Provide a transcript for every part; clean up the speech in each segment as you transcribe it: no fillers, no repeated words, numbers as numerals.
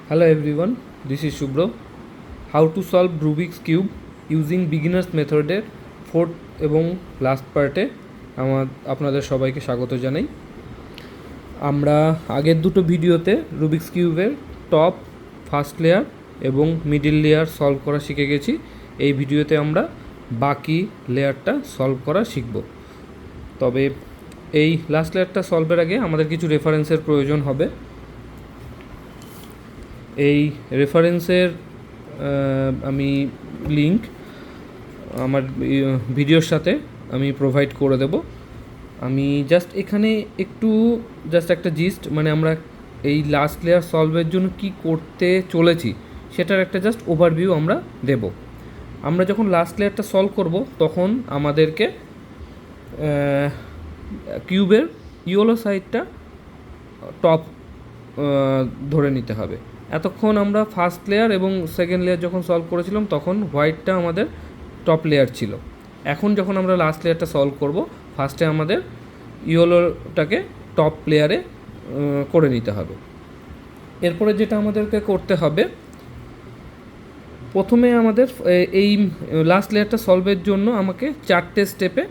Hello everyone, this is Shubro. How to solve Rubik's Cube using beginners মেথডের fourth এবং last পার্টে আপনাদের সবাইকে স্বাগত জানাই। আমরা আগের দুটো ভিডিওতে রুবিক্স কিউবের টপ, ফার্স্ট লেয়ার এবং মিডিল লেয়ার সলভ করা শিখে গেছি। এই ভিডিওতে আমরা বাকি লেয়ারটা সলভ করা শিখব। তবে এই লাস্ট লেয়ারটা সলভের আগে আমাদের কিছু রেফারেন্সের প্রয়োজন হবে। এই রেফারেন্সের আমি লিঙ্ক আমার ভিডিওর সাথে আমি প্রোভাইড করে দেব। আমি জাস্ট এখানে একটা জিস্ট, মানে আমরা এই লাস্ট লেয়ার সলভের জন্য কি করতে চলেছি সেটার একটা জাস্ট ওভারভিউ আমরা দেব। আমরা যখন লাস্ট লেয়ারটা সলভ করব তখন আমাদেরকে কিউবের ইয়েলো সাইডটা টপ ধরে নিতে হবে। এতক্ষণ আমরা ফার্স্ট লেয়ার এবং সেকেন্ড লেয়ার যখন সলভ করেছিলাম তখন হোয়াইটটা আমাদের টপ লেয়ার ছিল। এখন যখন আমরা লাস্ট লেয়ারটা সলভ করব, ফার্স্টে আমাদের ইয়েলোটাকে টপ লেয়ারে করে নিতে হবে। এরপরে যেটা আমাদেরকে করতে হবে, প্রথমে আমাদের এই লাস্ট লেয়ারটা সলভের জন্য আমাকে 4টে স্টেপে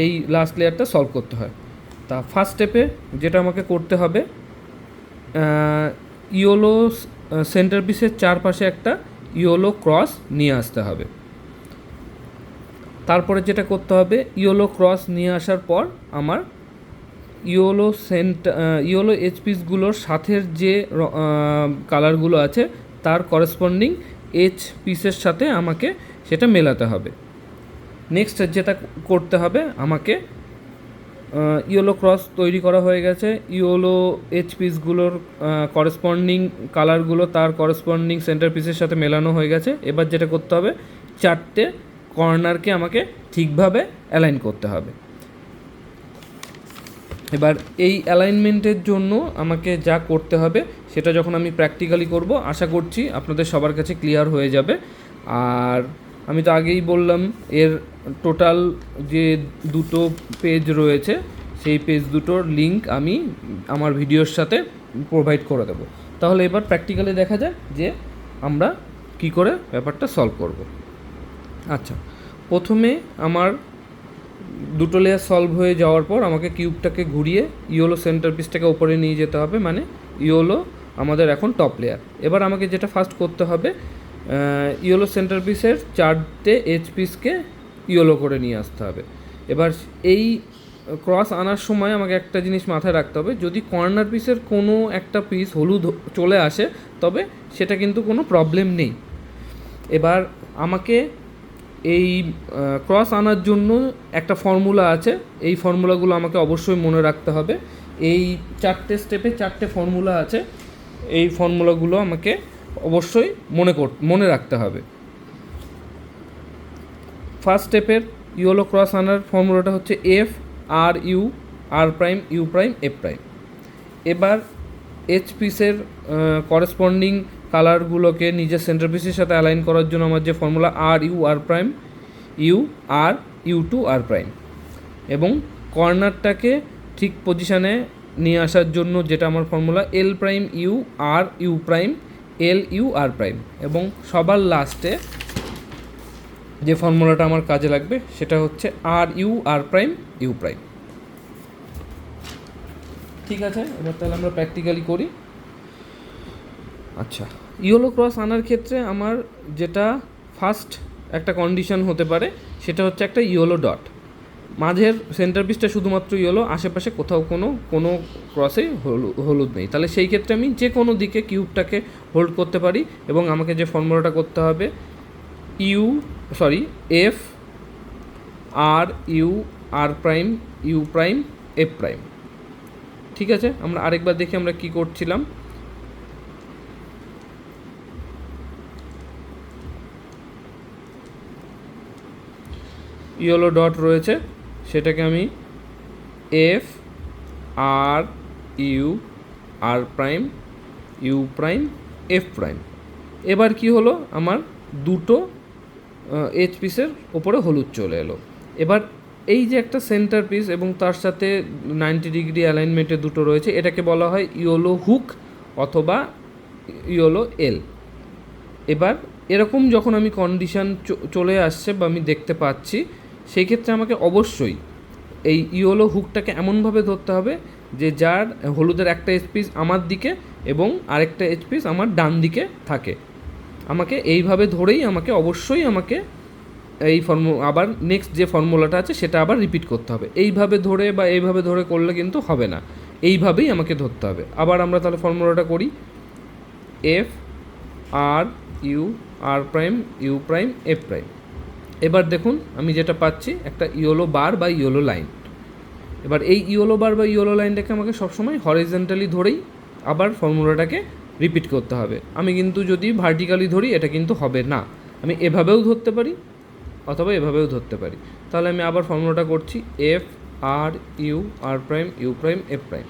এই লাস্ট লেয়ারটা সলভ করতে হয়। তা ফার্স্ট স্টেপে যেটা আমাকে করতে হবে, ইয়েলো সেন্টার পিসের চারপাশে একটা ইয়েলো ক্রস নিয়ে আসতে হবে। তারপরে যেটা করতে হবে, ইয়েলো ক্রস নিয়ে আসার পর আমার ইয়েলো এজ পিসগুলোর সাথের যে কালারগুলো আছে তার করেসপন্ডিং এজ পিসের সাথে আমাকে সেটা মেলাতে হবে। নেক্সট যেটা করতে হবে, আমাকে ইয়েলো ক্রস তৈরি করা হয়ে গেছে, ইয়েলো এজ পিসগুলোর করেসপন্ডিং কালারগুলো তার করেসপন্ডিং সেন্টার পিসের সাথে মেলানো হয়ে গেছে। এবার যেটা করতে হবে, 4টে কর্নারকে আমাকে ঠিকভাবে অ্যালাইন করতে হবে। এবার এই অ্যালাইনমেন্টের জন্য আমাকে যা করতে হবে সেটা যখন আমি প্র্যাকটিক্যালি করব, আশা করছি আপনাদের সবার কাছে ক্লিয়ার হয়ে যাবে। আর আমি তো আগেই বললাম, এর টোটাল যে দুটো পেজ রয়েছে সেই পেজ দুটোর লিঙ্ক আমি আমার ভিডিওর সাথে প্রোভাইড করে দেবো। তাহলে এবার প্র্যাকটিক্যালি দেখা যায় যে আমরা কি করে ব্যাপারটা সলভ করব। আচ্ছা, প্রথমে আমার দুটো লেয়ার সলভ হয়ে যাওয়ার পর আমাকে কিউবটাকে ঘুরিয়ে ইয়েলো সেন্টার পিসটাকে ওপরে নিয়ে যেতে হবে, মানে ইয়েলো আমাদের এখন টপ লেয়ার। এবার আমাকে যেটা ফার্স্ট করতে হবে, ইয়েলো সেন্টার পিসের 4টে এজ পিসকে ইয়েলো করে নিয়ে আসতে হবে। এবার এই ক্রস আনার সময় আমাকে একটা জিনিস মাথায় রাখতে হবে, যদি কর্নার পিসের কোনো একটা পিস হলুদ চলে আসে তবে সেটা কিন্তু কোনো প্রবলেম নেই। এবার আমাকে এই ক্রস আনার জন্য একটা ফর্মুলা আছে, এই ফর্মুলাগুলো আমাকে অবশ্যই মনে রাখতে হবে। এই 4টে স্টেপে 4টে ফর্মুলা আছে, এই ফর্মুলাগুলো আমাকে অবশ্যই মনে রাখতে হবে। ফার্স্ট স্টেপের ইয়েলো ক্রস আনার ফর্মুলাটা হচ্ছে F R U R prime U prime F prime. এবার এইচ পিসের করেসপন্ডিং কালারগুলোকে নিজের সেন্টার পিসের সাথে অ্যালাইন করার জন্য আমার যে formula R U R prime U R U two R prime, এবং কর্নারটাকে ঠিক পজিশানে নিয়ে আসার জন্য যেটা আমার formula L prime U R U prime L U R prime, এবং সবার লাস্টে যে ফর্মুলাটা আমার কাজে লাগবে সেটা হচ্ছে R U R prime U prime. ঠিক আছে, এবার তাহলে আমরা প্র্যাকটিক্যালি করি। আচ্ছা, ইয়েলো ক্রস আনার ক্ষেত্রে আমার যেটা ফার্স্ট একটা কন্ডিশন হতে পারে সেটা হচ্ছে একটা ইয়েলো ডট। মাঝের সেন্টার পিসটা শুধুমাত্র ইয়েলো, আশেপাশে কোথাও কোনো ক্রসেই হলুদ নেই। তাহলে সেই ক্ষেত্রে আমি যে কোনো দিকে কিউবটাকে হোল্ড করতে পারি, এবং আমাকে যে ফর্মুলাটা করতে হবে F R U R prime U prime F prime. ঠিক আছে, আমরা আরেকবার দেখি আমরা কি করছিলাম। ইয়েলো ডট রয়েছে, সেটাকে আমি F R U R prime U prime F prime. এবার কি হলো, আমার দুটো এজ পিসের ওপরে হলুদ চলে এলো। এবার এই যে একটা সেন্টার পিস এবং তার সাথে 90 ডিগ্রি অ্যালাইনমেন্টে দুটো রয়েছে, এটাকে বলা হয় ইয়েলো হুক অথবা ইয়েলো এল। এবার এরকম যখন আমি কন্ডিশান চলে আসছে বা আমি দেখতে পাচ্ছি, সেই ক্ষেত্রে আমাকে অবশ্যই এই ইয়েলো হুকটাকে এমনভাবে ধরতে হবে যে যার হলুদের একটা এজ পিস আমার দিকে এবং আরেকটা এজ পিস আমার ডান দিকে থাকে। আমাকে এইভাবে ধরেই অবশ্যই আমাকে এই আবার নেক্সট যে ফর্মুলাটা আছে সেটা আবার রিপিট করতে হবে। এইভাবে ধরে বা এইভাবে ধরে করলে কিন্তু হবে না, এইভাবেই আমাকে ধরতে হবে। আবার আমরা তাহলে ফর্মুলাটা করি, F R U R prime U prime F prime. এবার দেখুন আমি যেটা পাচ্ছি একটা ইয়েলো বার বা ইয়েলো লাইন। এবার এই ইয়েলো বার বা ইয়েলো লাইনটাকে আমাকে সবসময় হরিজন্টালি ধরেই আবার ফর্মুলাটাকে রিপিট করতে হবে। আমি কিন্তু যদি ভার্টিক্যালি ধরি এটা কিন্তু হবে না, আমি এভাবেও ধরতে পারি অথবা এভাবেও ধরতে পারি। তাহলে আমি আবার ফর্মুলাটা করছি, F R U R prime U prime F prime.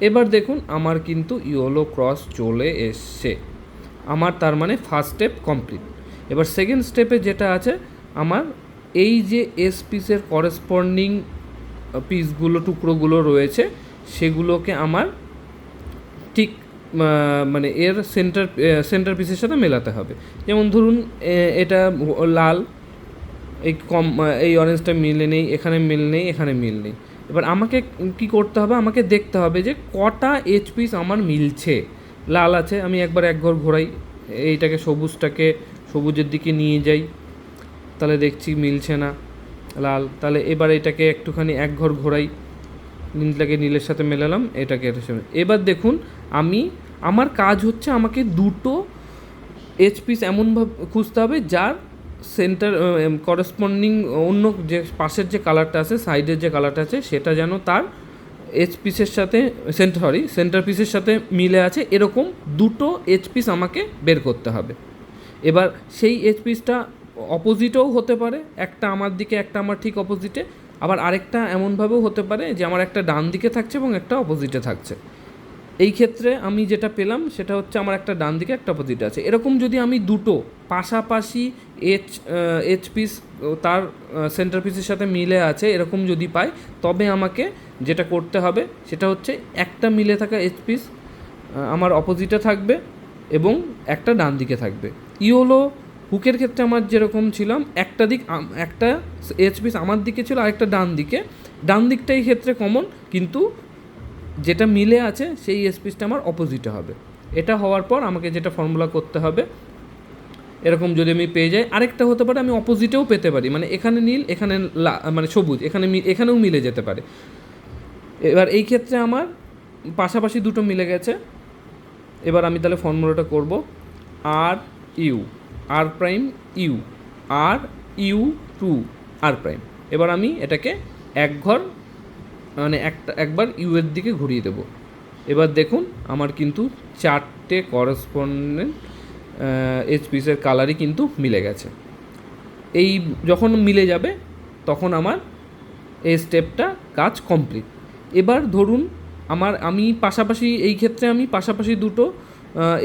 এবার দেখুন আমার কিন্তু ইয়েলো ক্রস চলে এসছে, আমার তার মানে ফার্স্ট স্টেপ কমপ্লিট। এবার সেকেন্ড স্টেপে যেটা আছে, আমার এই যে এস পিসের করেসপন্ডিং পিসগুলো টুকরোগুলো রয়েছে সেগুলোকে আমার ঠিক মানে এর সেন্টার পিসের সাথে মেলাতে হবে। যেমন ধরুন এটা লাল, এই অরেঞ্জটা মিলে নেই, এখানে মিল নেই, এখানে মিল নেই। এবার আমাকে কি করতে হবে, আমাকে দেখতে হবে যে কটা এইচ পিস আমার মিলছে। লাল আছে, আমি একবার এক ঘর ঘোরাই, এইটাকে সবুজের দিকে নিয়ে যাই, তাহলে দেখছি মিলছে না লাল। তাহলে এবার এটাকে একটুখানি এক ঘর ঘোরাই, নীলটাকে নীলের সাথে মেলালাম, এটাকে এটার সাথে। এবার দেখুন আমার কাজ হচ্ছে আমাকে দুটো এইচ পিস এমনভাবে খুঁজতে হবে যার সেন্টার করেসপন্ডিং অন্য যে পাশের যে কালারটা আছে, সাইডের যে কালারটা আছে, সেটা যেন তার এইচ পিসের সাথে সেন্টার পিসের সাথে মিলে আছে, এরকম দুটো এইচ পিস আমাকে বের করতে হবে। এবার সেই এইচ পিসটা অপোজিটেও হতে পারে, একটা আমার দিকে একটা আমার ঠিক অপোজিটে, আবার আরেকটা এমনভাবেও হতে পারে যে আমার একটা ডান দিকে থাকছে এবং একটা অপোজিটে থাকছে। এই ক্ষেত্রে আমি যেটা পেলাম সেটা হচ্ছে আমার একটা ডান দিকে একটা অপোজিটে আছে। এরকম যদি আমি দুটো পাশাপাশি এইচ পিস তার সেন্টার পিসের সাথে মিলে আছে এরকম যদি পাই, তবে আমাকে যেটা করতে হবে সেটা হচ্ছে একটা মিলে থাকা এইচ পিস আমার অপোজিটে থাকবে এবং একটা ডান দিকে থাকবে। ইয়েলো হুকের ক্ষেত্রে আমার যেরকম ছিলাম, একটা এইচ পিস আমার দিকে ছিল, আরেকটা ডান দিকটা এই ক্ষেত্রে কমন, কিন্তু যেটা মিলে আছে সেই এইচ পিসটা আমার অপোজিটে হবে। এটা হওয়ার পর আমাকে যেটা ফর্মুলা করতে হবে, এরকম যদি আমি পেয়ে যাই, আরেকটা হতে পারে আমি অপোজিটেও পেতে পারি, মানে এখানে নীল এখানে মানে সবুজ, এখানেও মিলে যেতে পারে। এবার এই ক্ষেত্রে আমার পাশাপাশি দুটো মিলে গেছে। এবার আমি তাহলে ফর্মুলাটা করব, R U R prime U R U two R prime. এবার আমি এটাকে একবার ইউ এর দিকে ঘুরিয়ে দেব। এবার দেখুন আমার কিন্তু চারটে করেসপন্ডেন্ট এইচ পিসের কালারই কিন্তু মিলে গেছে। এই যখন মিলে যাবে তখন আমার এই স্টেপটা কাজ কমপ্লিট। এবার ধরুন আমি পাশাপাশি দুটো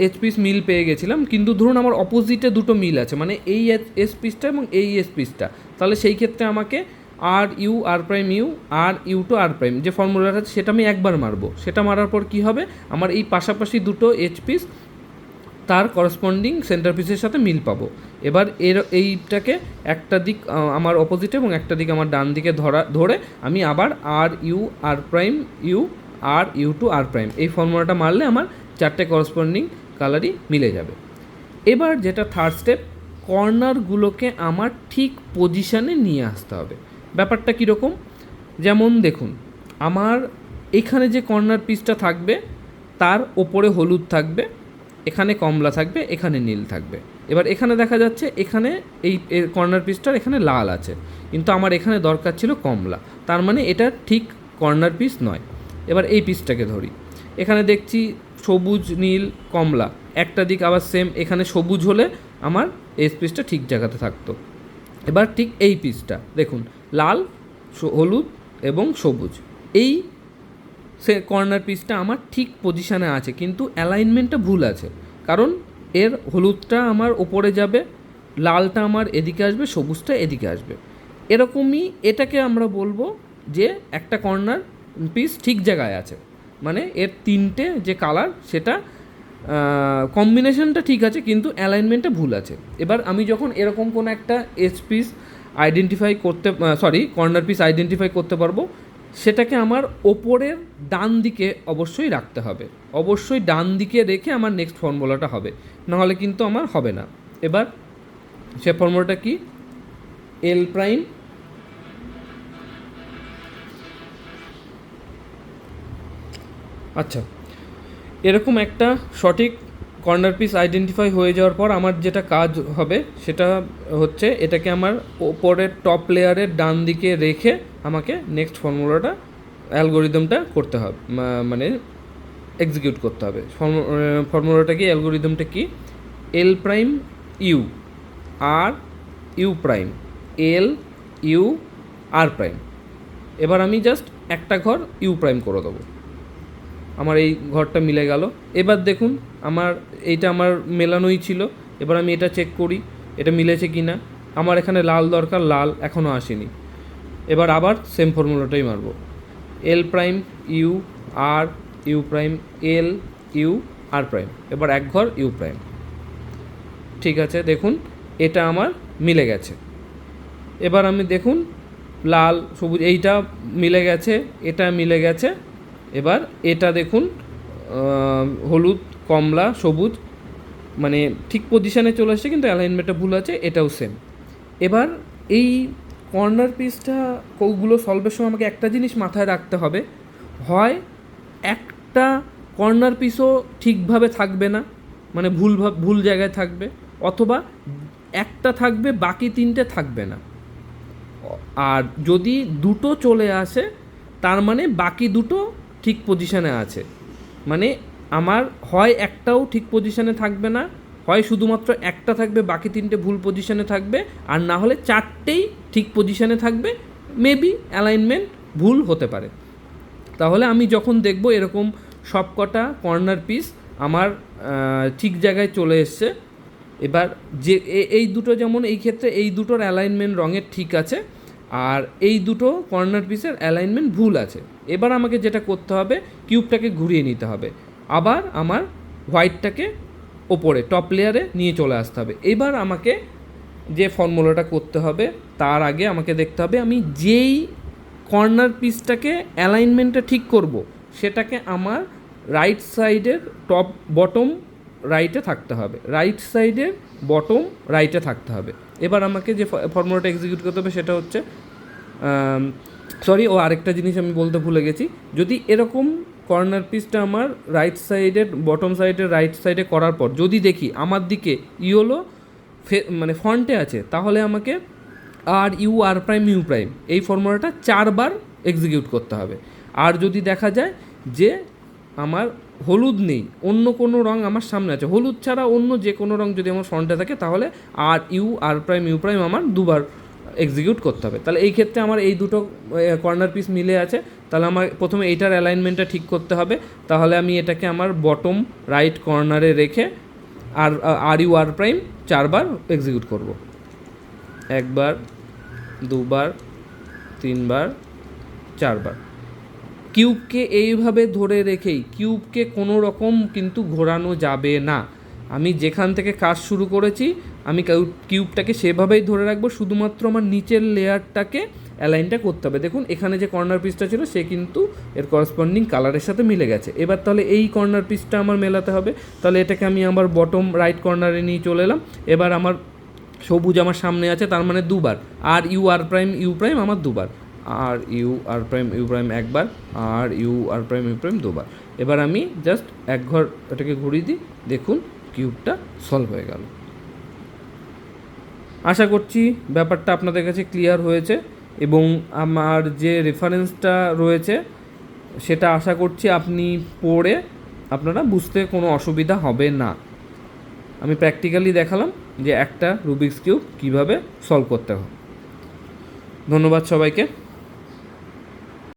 এইচ পিস মিল পেয়ে গেছিলাম, কিন্তু ধরুন আমার অপোজিটে দুটো মিল আছে, মানে এই এস পিসটা এবং এই এস পিসটা। তাহলে সেই ক্ষেত্রে আমাকে R U R prime U R U two R prime যে ফর্মুলাটা আছে সেটা আমি একবার মারবো। সেটা মারার পর কী হবে, আমার এই পাশাপাশি দুটো এইচ পিস তার করসপন্ডিং সেন্টার পিসের সাথে মিল পাবো। এবার এইটাকে একটা দিক আমার অপোজিটে এবং একটা দিক আমার ডান দিকে ধরে আমি আবার R U R prime U R U two R prime এই ফর্মুলাটা মারলে আমার চারটে করসপন্ডিং কালারই মিলে যাবে। এবার যেটা থার্ড স্টেপ, কর্নারগুলোকে আমার ঠিক পজিশানে নিয়ে আসতে হবে। ব্যাপারটা কীরকম, যেমন দেখুন আমার এখানে যে কর্নার পিসটা থাকবে তার ওপরে হলুদ থাকবে, এখানে কমলা থাকবে, এখানে নীল থাকবে। এবার এখানে দেখা যাচ্ছে এখানে এই কর্নার পিসটার এখানে লাল আছে, কিন্তু আমার এখানে দরকার ছিল কমলা, তার মানে এটা ঠিক কর্নার পিস নয়। এবার এই পিসটাকে ধরি, এখানে দেখছি সবুজ নীল কমলা, একটা দিক আবার সেম, এখানে সবুজ হলে আমার এই পিসটা ঠিক জায়গাতে থাকতো। এবার ঠিক এই পিসটা দেখুন লাল হলুদ এবং সবুজ, এই কর্নার পিসটা আমার ঠিক পজিশানে আছে, কিন্তু অ্যালাইনমেন্টটা ভুল আছে, কারণ এর হলুদটা আমার ওপরে যাবে, লালটা আমার এদিকে আসবে, সবুজটা এদিকে আসবে। এরকমই এটাকে আমরা বলবো যে একটা কর্নার পিস ঠিক জায়গায় আছে, মানে এর তিনটে যে কালার সেটা কম্বিনেশনটা ঠিক আছে কিন্তু অ্যালাইনমেন্টটা ভুল আছে। এবার আমি যখন এরকম কোনো একটা এজ পিস আইডেন্টিফাই করতে কর্নার পিস আইডেন্টিফাই করতে পারবো, সেটাকে আমার ওপরের ডান দিকে অবশ্যই রাখতে হবে। অবশ্যই ডান দিকে রেখে আমার নেক্সট ফর্মুলাটা হবে, নাহলে কিন্তু আমার হবে না। এবার সে ফর্মুলাটা কি? এল প্রাইম আচ্ছা, এরকম একটা সঠিক কর্নার পিস আইডেন্টিফাই হয়ে যাওয়ার পর আমার যেটা কাজ হবে সেটা হচ্ছে এটাকে আমার ওপরের টপ লেয়ারের ডান দিকে রেখে আমাকে নেক্সট ফর্মুলাটা অ্যালগোরিদমটা করতে হবে, মানে এক্সিকিউট করতে হবে। ফর্মুলাটা কি, অ্যালগোরিদমটা কি? L prime U R U prime, L U R prime. এবার আমি জাস্ট একটা ঘর ইউ প্রাইম করে দেবো, আমার এই ঘরটা মিলে গেল। এবার দেখুন এইটা আমার মেলানোই ছিল। এবার আমি এটা চেক করি এটা মিলেছে কি না। আমার এখানে লাল দরকার, লাল এখনও আসেনি। এবার আবার সেম ফর্মুলাটাই মারব, L prime U R U prime, L U R prime. এবার এক ঘর ইউ প্রাইম, ঠিক আছে। দেখুন এটা আমার মিলে গেছে। এবার আমি দেখুন লাল সবুজ এইটা মিলে গেছে, এটা মিলে গেছে। এবার এটা দেখুন হলুদ কমলা সবুজ, মানে ঠিক পজিশানে চলে আসছে কিন্তু অ্যালাইনমেন্টটা ভুল আছে, এটাও সেম। এবার এই কর্নার পিসটা কোগুলো সলভের সময় আমাকে একটা জিনিস মাথায় রাখতে হবে, হয় একটা কর্নার পিসও ঠিকভাবে থাকবে না, মানে ভুল জায়গায় থাকবে, অথবা একটা থাকবে বাকি তিনটে থাকবে না। আর যদি দুটো চলে আসে তার মানে বাকি দুটো ঠিক পজিশানে আছে। মানে আমার হয় একটাও ঠিক পজিশানে থাকবে না, হয় শুধুমাত্র একটা থাকবে বাকি তিনটে ভুল পজিশানে থাকবে, আর না হলে চারটেই ঠিক পজিশানে থাকবে, মেবি অ্যালাইনমেন্ট ভুল হতে পারে। তাহলে আমি যখন দেখব এরকম সবকটা কর্নার পিস আমার ঠিক জায়গায় চলে এসছে, এবার যে এই দুটো, যেমন এই ক্ষেত্রে এই দুটোর অ্যালাইনমেন্ট রঙের ঠিক আছে আর এই দুটো কর্নার পিসের অ্যালাইনমেন্ট ভুল আছে। এবার আমাকে যেটা করতে হবে, কিউবটাকে ঘুরিয়ে নিতে হবে, আবার আমার হোয়াইটটাকে ওপরে টপ লেয়ারে নিয়ে চলে আসতে হবে। এবার আমাকে যে ফর্মুলাটা করতে হবে তার আগে আমাকে দেখতে হবে আমি যেই কর্নার পিসটাকে অ্যালাইনমেন্টটা ঠিক করব সেটাকে আমার রাইট সাইডের টপ বটম রাইটে থাকতে হবে, রাইট সাইডের বটম রাইটে থাকতে হবে। এবার আমাকে যে ফর্মুলাটা এক্সিকিউট করতে হবে সেটা হচ্ছে আরেকটা জিনিস আমি বলতে ভুলে গেছি, যদি এরকম কর্নার পিসটা আমার রাইট সাইডের বটম সাইডের রাইট সাইডে করার পর যদি দেখি আমার দিকে ইয়েলো মানে ফন্টে আছে, তাহলে আমাকে R U R prime U prime এই ফর্মুলাটা 4 বার এক্সিকিউট করতে হবে। আর যদি দেখা যায় যে আমার হলুদ নেই, অন্য কোনো রঙ আমার সামনে আছে, হলুদ ছাড়া অন্য যে কোনো রঙ যদি আমার ফ্রন্টে থাকে, তাহলে R U R prime U prime আমার 2 বার এক্সিকিউট করতে হবে। তাহলে এই ক্ষেত্রে আমার এই দুটো কর্নার পিস মিলে আছে, তাহলে আমার প্রথমে এইটার অ্যালাইনমেন্টটা ঠিক করতে হবে। তাহলে আমি এটাকে আমার বটম রাইট কর্নারে রেখে আর ইউ আর প্রাইম 4 বার এক্সিকিউট করব, 1 বার 2 বার 3 বার 4 বার। কিউবকে এইভাবে ধরে রেখেই, কিউবকে কোনো রকম কিন্তু ঘোরানো যাবে না। আমি যেখান থেকে কাজ শুরু করেছি আমি কিউবটাকে সেভাবেই ধরে রাখবো, শুধুমাত্র আমার নিচের লেয়ারটাকে অ্যালাইনটা করতে হবে। দেখুন এখানে যে কর্নার পিসটা ছিল সে কিন্তু এর করসপন্ডিং কালারের সাথে মিলে গেছে। এবার তাহলে এই কর্নার পিসটা আমার মেলাতে হবে, তাহলে এটাকে আমি আমার বটম রাইট কর্নারে নিয়ে চলে এলাম। এবার আমার সবুজ আমার সামনে আছে, তার মানে 2 বার, R U R prime U prime আমার 2 বার, R U R prime U prime 1 বার, R U R prime U prime 2 বার। এবার আমি জাস্ট এক ঘর এটাকে ঘুরিয়ে দিই, দেখুন কিউবটা সলভ হয়ে গেল। আশা করছি ব্যাপারটা আপনাদের কাছে ক্লিয়ার হয়েছে এবং আমার যে রেফারেন্সটা রয়েছে সেটা আশা করছি আপনি পড়ে আপনারা বুঝতে কোনো অসুবিধা হবে না। আমি প্র্যাকটিক্যালি দেখালাম যে একটা রুবিক্স কিউব কীভাবে সলভ করতে হয়। ধন্যবাদ সবাইকে।